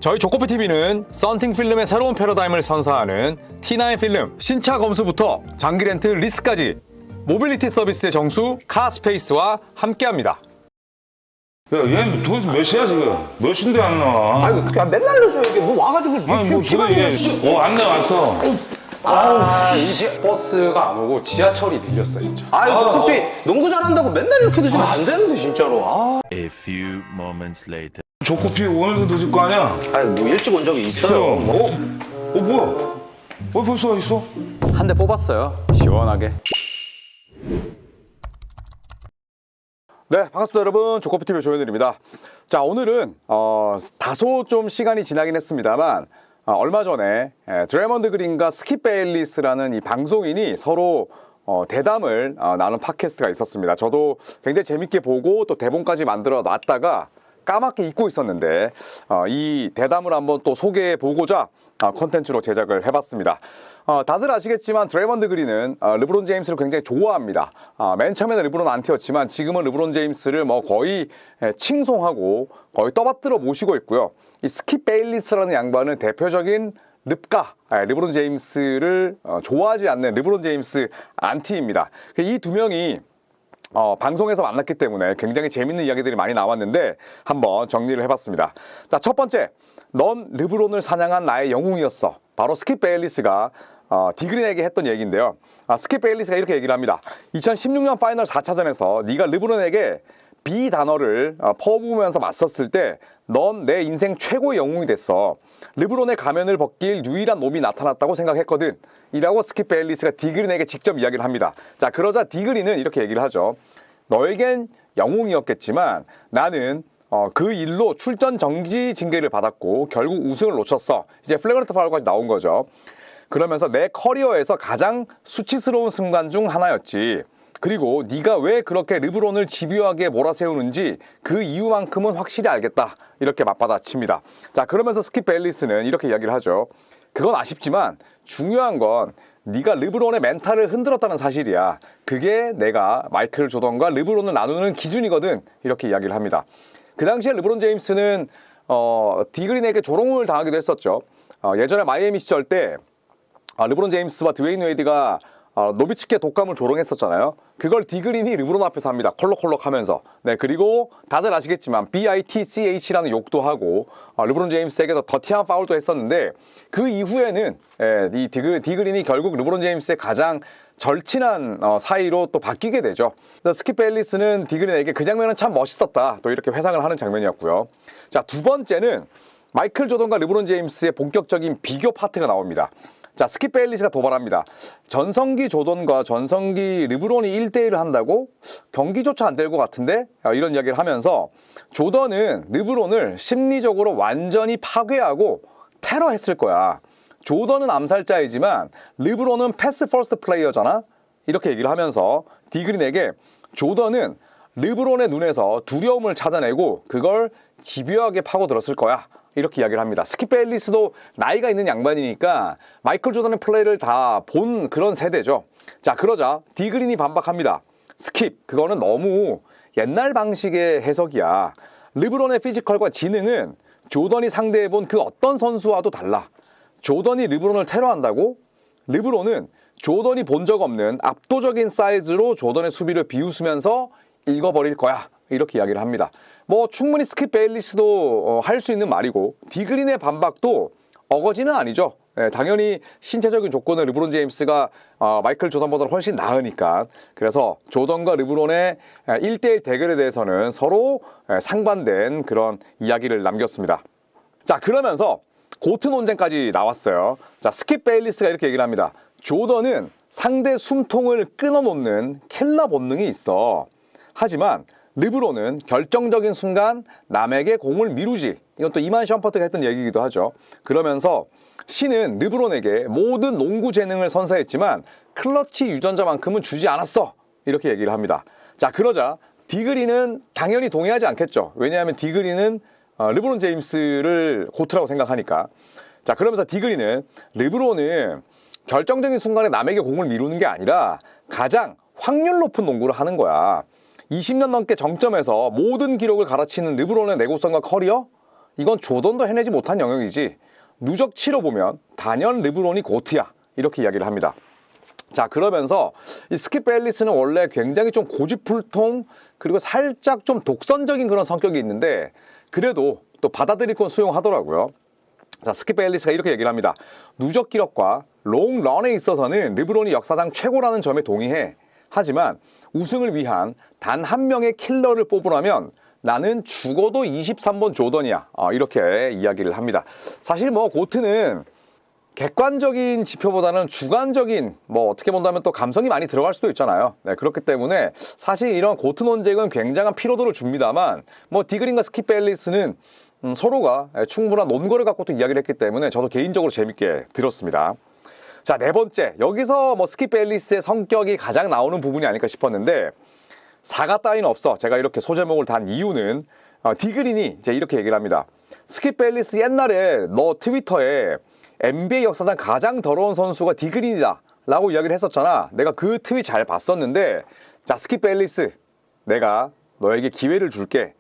저희 조코피TV는 썬팅 필름의 새로운 패러다임을 선사하는 T9 필름 신차 검수부터 장기 렌트 리스까지 모빌리티 서비스의 정수 카스페이스와 함께합니다. 야, 얘는 도대체 몇 시야 지금? 몇 시인데 안 나와? 아이고 그냥 맨날 늦어 이게 뭐 와가지고 아니 뭐 지금 안 나왔어. 이제 버스가 안 오고 지하철이 밀렸어 진짜. 아유 저 커피 농구 잘한다고 맨날 이렇게 늦으면 안 되는데 진짜로. A few moments later. 조코피 오늘도 늦을 거 아니야? 아니 뭐 일찍 온 적이 있어요. 뭐야? 벌써 와 있어? 한 대 뽑았어요. 시원하게. 네, 반갑습니다 여러분. 조코피TV 조현일입니다. 자, 오늘은 다소 좀 시간이 지나긴 했습니다만 얼마 전에 드래먼드 그린과 스킵 베일리스라는 이 방송인이 서로 대담을 나눈 팟캐스트가 있었습니다. 저도 굉장히 재밌게 보고 또 대본까지 만들어 놨다가 까맣게 잊고 있었는데 이 대담을 한번 또 소개해 보고자 컨텐츠로 제작을 해봤습니다. 다들 아시겠지만 드래먼드 그린은 르브론 제임스를 굉장히 좋아합니다. 맨 처음에는 르브론 안티였지만 지금은 르브론 제임스를 뭐 거의 칭송하고 거의 떠받들어 모시고 있고요. 이 스킵 베일리스라는 양반은 대표적인 릅가 르브론 제임스를 좋아하지 않는 르브론 제임스 안티입니다. 이 두 명이 방송에서 만났기 때문에 굉장히 재밌는 이야기들이 많이 나왔는데 한번 정리를 해봤습니다. 자, 첫 번째, 넌 르브론을 사냥한 나의 영웅이었어. 바로 스킵 베일리스가 디그린에게 했던 얘기인데요. 스킵 베일리스가 이렇게 얘기를 합니다. 2016년 파이널 4차전에서 네가 르브론에게 B 단어를 퍼부으면서 맞섰을 때 넌 내 인생 최고의 영웅이 됐어. 르브론의 가면을 벗길 유일한 놈이 나타났다고 생각했거든. 이라고 스킵 베일리스가 디그린에게 직접 이야기를 합니다. 자, 그러자 디그린은 이렇게 얘기를 하죠. 너에겐 영웅이었겠지만 나는 그 일로 출전 정지 징계를 받았고 결국 우승을 놓쳤어. 이제 플래그런트 파울까지 나온 거죠. 그러면서 내 커리어에서 가장 수치스러운 순간 중 하나였지. 그리고 네가 왜 그렇게 르브론을 집요하게 몰아세우는지 그 이유만큼은 확실히 알겠다. 이렇게 맞받아칩니다. 자, 그러면서 스킵 베일리스는 이렇게 이야기를 하죠. 그건 아쉽지만 중요한 건 네가 르브론의 멘탈을 흔들었다는 사실이야. 그게 내가 마이클 조던과 르브론을 나누는 기준이거든. 이렇게 이야기를 합니다. 그 당시에 르브론 제임스는 디그린에게 조롱을 당하기도 했었죠. 예전에 마이애미 시절 때 르브론 제임스와 드웨인 웨이드가 노비츠키의 독감을 조롱했었잖아요. 그걸 디그린이 르브론 앞에서 합니다. 콜록콜록 하면서. 네, 그리고 다들 아시겠지만 BITCH라는 욕도 하고 르브론 제임스에게도 더티한 파울도 했었는데 그 이후에는 이 디그린이 결국 르브론 제임스의 가장 절친한 사이로 또 바뀌게 되죠. 그래서 스킵 베일리스는 디그린에게 그 장면은 참 멋있었다. 또 이렇게 회상을 하는 장면이었고요. 자, 두 번째는 마이클 조던과 르브론 제임스의 본격적인 비교 파트가 나옵니다. 자, 스킵 베일리스가 도발합니다. 전성기 조던과 전성기 르브론이 1대1을 한다고? 경기조차 안 될 것 같은데? 이런 이야기를 하면서 조던은 르브론을 심리적으로 완전히 파괴하고 테러했을 거야. 조던은 암살자이지만 르브론은 패스 퍼스트 플레이어잖아? 이렇게 얘기를 하면서 디그린에게 조던은 르브론의 눈에서 두려움을 찾아내고 그걸 집요하게 파고들었을 거야. 이렇게 이야기를 합니다. 스킵 베일리스도 나이가 있는 양반이니까 마이클 조던의 플레이를 다 본 그런 세대죠. 자, 그러자 디그린이 반박합니다. 스킵, 그거는 너무 옛날 방식의 해석이야. 르브론의 피지컬과 지능은 조던이 상대해본 그 어떤 선수와도 달라. 조던이 르브론을 테러한다고? 르브론은 조던이 본 적 없는 압도적인 사이즈로 조던의 수비를 비웃으면서 읽어버릴 거야. 이렇게 이야기를 합니다. 뭐 충분히 스킵 베일리스도 할 수 있는 말이고 디그린의 반박도 어거지는 아니죠. 당연히 신체적인 조건은 르브론 제임스가 마이클 조던보다 훨씬 나으니까. 그래서 조던과 르브론의 1대1 대결에 대해서는 서로 상반된 그런 이야기를 남겼습니다. 자, 그러면서 고트 논쟁까지 나왔어요. 자, 스킵 베일리스가 이렇게 얘기를 합니다. 조던은 상대 숨통을 끊어놓는 킬러 본능이 있어. 하지만 르브론은 결정적인 순간 남에게 공을 미루지. 이건 또 이만 션퍼트가 했던 얘기이기도 하죠. 그러면서 신은 르브론에게 모든 농구 재능을 선사했지만 클러치 유전자만큼은 주지 않았어. 이렇게 얘기를 합니다. 자, 그러자 디그린은 당연히 동의하지 않겠죠. 왜냐하면 디그린은 르브론 제임스를 고트라고 생각하니까. 자, 그러면서 디그린은 르브론은 결정적인 순간에 남에게 공을 미루는 게 아니라 가장 확률 높은 농구를 하는 거야. 20년 넘게 정점에서 모든 기록을 갈아치는 르브론의 내구성과 커리어? 이건 조던도 해내지 못한 영역이지 누적치로 보면 단연 르브론이 고트야 이렇게 이야기를 합니다. 자, 그러면서 이 스킵 벨리스는 원래 굉장히 좀 고집불통 그리고 살짝 좀 독선적인 그런 성격이 있는데 그래도 또 받아들일 건 수용하더라고요. 자, 스킵 벨리스가 이렇게 얘기를 합니다. 누적 기록과 롱런에 있어서는 르브론이 역사상 최고라는 점에 동의해. 하지만 우승을 위한 단 한 명의 킬러를 뽑으라면 나는 죽어도 23번 조던이야. 이렇게 이야기를 합니다. 사실 뭐 고트는 객관적인 지표보다는 주관적인 뭐 어떻게 본다면 또 감성이 많이 들어갈 수도 있잖아요. 네, 그렇기 때문에 사실 이런 고트 논쟁은 굉장한 피로도를 줍니다만 뭐 디그린과 스킵 벨리스는 서로가 충분한 논거를 갖고 또 이야기를 했기 때문에 저도 개인적으로 재밌게 들었습니다. 자, 네 번째, 여기서 뭐 스킵 벨리스의 성격이 가장 나오는 부분이 아닐까 싶었는데 사과 따위는 없어. 제가 이렇게 소제목을 단 이유는 디그린이 이제 이렇게 얘기를 합니다. 스킵 벨리스 옛날에 너 트위터에 NBA 역사상 가장 더러운 선수가 디그린이다 라고 이야기를 했었잖아. 내가 그 트윗 잘 봤었는데 자, 스킵 벨리스 내가 너에게 기회를 줄게.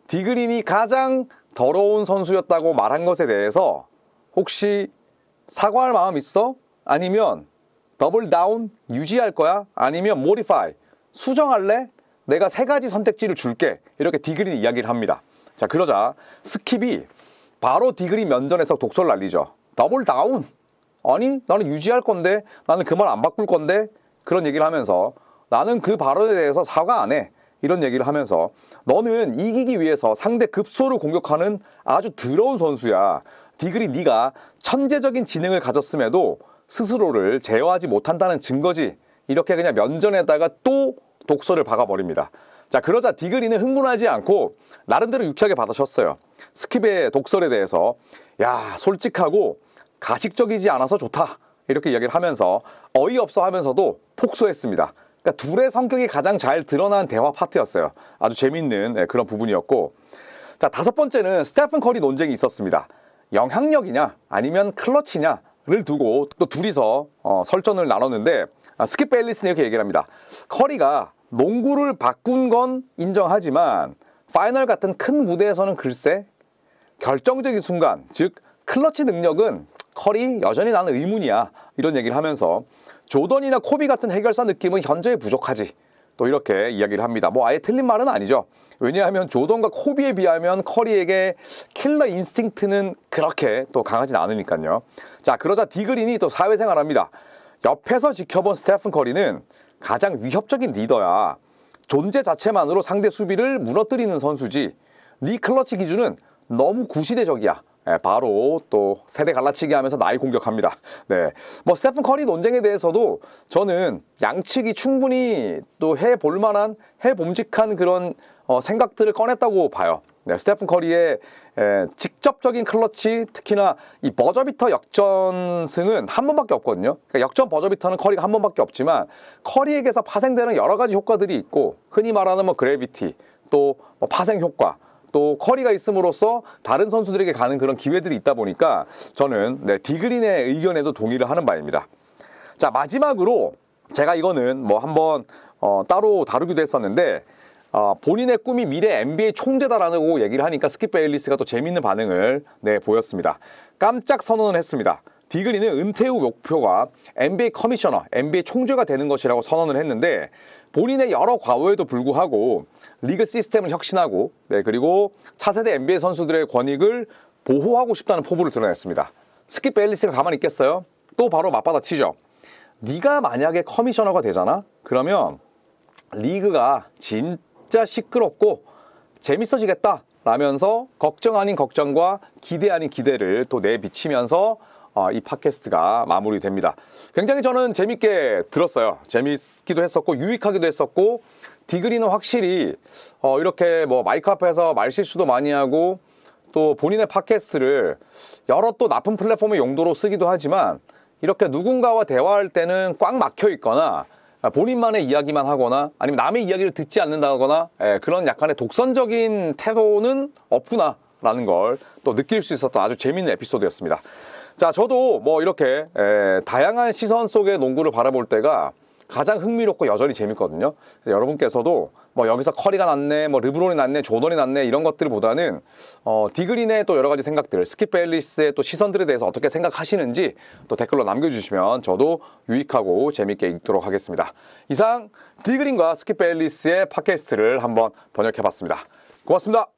디그린이 가장 더러운 선수였다고 말한 것에 대해서 혹시 사과할 마음 있어? 아니면 더블 다운 유지할 거야? 아니면 모디파이 수정할래? 내가 세 가지 선택지를 줄게. 이렇게 디그린이 이야기를 합니다. 자, 그러자 스킵이 바로 디그린 면전에서 독설을 날리죠. 더블 다운? 아니, 나는 유지할 건데, 나는 그 말 안 바꿀 건데, 그런 얘기를 하면서 나는 그 발언에 대해서 사과 안 해. 이런 얘기를 하면서 너는 이기기 위해서 상대 급소를 공격하는 아주 더러운 선수야. 디그린 네가 천재적인 지능을 가졌음에도 스스로를 제어하지 못한다는 증거지. 이렇게 그냥 면전에다가 또 독설을 박아버립니다. 자, 그러자 디그린은 흥분하지 않고 나름대로 유쾌하게 받아쳤어요. 스킵의 독설에 대해서 야, 솔직하고 가식적이지 않아서 좋다. 이렇게 이야기를 하면서 어이없어 하면서도 폭소했습니다. 그러니까 둘의 성격이 가장 잘 드러난 대화 파트였어요. 아주 재밌는 그런 부분이었고 자, 다섯 번째는 스테픈 커리 논쟁이 있었습니다. 영향력이냐 아니면 클러치냐를 두고 또 둘이서 설전을 나눴는데 스킵 벨리스는 이렇게 얘기를 합니다. 커리가 농구를 바꾼 건 인정하지만 파이널 같은 큰 무대에서는 글쎄 결정적인 순간 즉 클러치 능력은 커리 여전히 나는 의문이야. 이런 얘기를 하면서 조던이나 코비 같은 해결사 느낌은 현저히 부족하지. 또 이렇게 이야기를 합니다. 뭐 아예 틀린 말은 아니죠. 왜냐하면 조던과 코비에 비하면 커리에게 킬러 인스팅트는 그렇게 또 강하진 않으니까요. 자, 그러자 디그린이 또 사회생활합니다. 옆에서 지켜본 스테픈 커리는 가장 위협적인 리더야. 존재 자체만으로 상대 수비를 무너뜨리는 선수지. 네 클러치 기준은 너무 구시대적이야. 바로 또 세대 갈라치기 하면서 나이 공격합니다. 네, 뭐 스테픈 커리 논쟁에 대해서도 저는 양측이 충분히 또 해볼 만한 해봄직한 그런 생각들을 꺼냈다고 봐요. 네, 스테픈 커리의 직접적인 클러치, 특히나 이 버저비터 역전승은 한 번밖에 없거든요. 그러니까 역전 버저비터는 커리가 한 번밖에 없지만 커리에게서 파생되는 여러 가지 효과들이 있고 흔히 말하는 뭐 그래비티, 또 뭐 파생 효과, 또 커리가 있음으로써 다른 선수들에게 가는 그런 기회들이 있다 보니까 저는 디그린의 의견에도 동의를 하는 바입니다. 자, 마지막으로 제가 이거는 뭐 한번 따로 다루기도 했었는데 본인의 꿈이 미래 NBA 총재다라고 얘기를 하니까 스킵 베일리스가 또 재밌는 반응을 보였습니다. 깜짝 선언을 했습니다. 디그린은 은퇴 후 목표가 NBA 커미셔너, NBA 총재가 되는 것이라고 선언을 했는데 본인의 여러 과오에도 불구하고 리그 시스템을 혁신하고 그리고 차세대 NBA 선수들의 권익을 보호하고 싶다는 포부를 드러냈습니다. 스킵 베일리스가 가만히 있겠어요? 또 바로 맞받아치죠. 네가 만약에 커미셔너가 되잖아? 그러면 리그가 진짜 시끄럽고 재밌어지겠다 라면서 걱정 아닌 걱정과 기대 아닌 기대를 또 내비치면서 이 팟캐스트가 마무리됩니다. 굉장히 저는 재밌게 들었어요. 재밌기도 했었고 유익하기도 했었고 디그린은 확실히 이렇게 뭐 마이크 앞에서 말실수도 많이 하고 또 본인의 팟캐스트를 여러 또 나쁜 플랫폼의 용도로 쓰기도 하지만 이렇게 누군가와 대화할 때는 꽉 막혀 있거나 본인만의 이야기만 하거나 아니면 남의 이야기를 듣지 않는다거나 그런 약간의 독선적인 태도는 없구나라는 걸 또 느낄 수 있었던 아주 재밌는 에피소드였습니다. 자, 저도 뭐 이렇게 다양한 시선 속의 농구를 바라볼 때가 가장 흥미롭고 여전히 재밌거든요. 그래서 여러분께서도 뭐 여기서 커리가 났네, 뭐 르브론이 났네, 조던이 났네 이런 것들보다는 디그린의 또 여러 가지 생각들, 스킵 베일리스의 또 시선들에 대해서 어떻게 생각하시는지 또 댓글로 남겨주시면 저도 유익하고 재밌게 읽도록 하겠습니다. 이상 디그린과 스킵 베일리스의 팟캐스트를 한번 번역해봤습니다. 고맙습니다.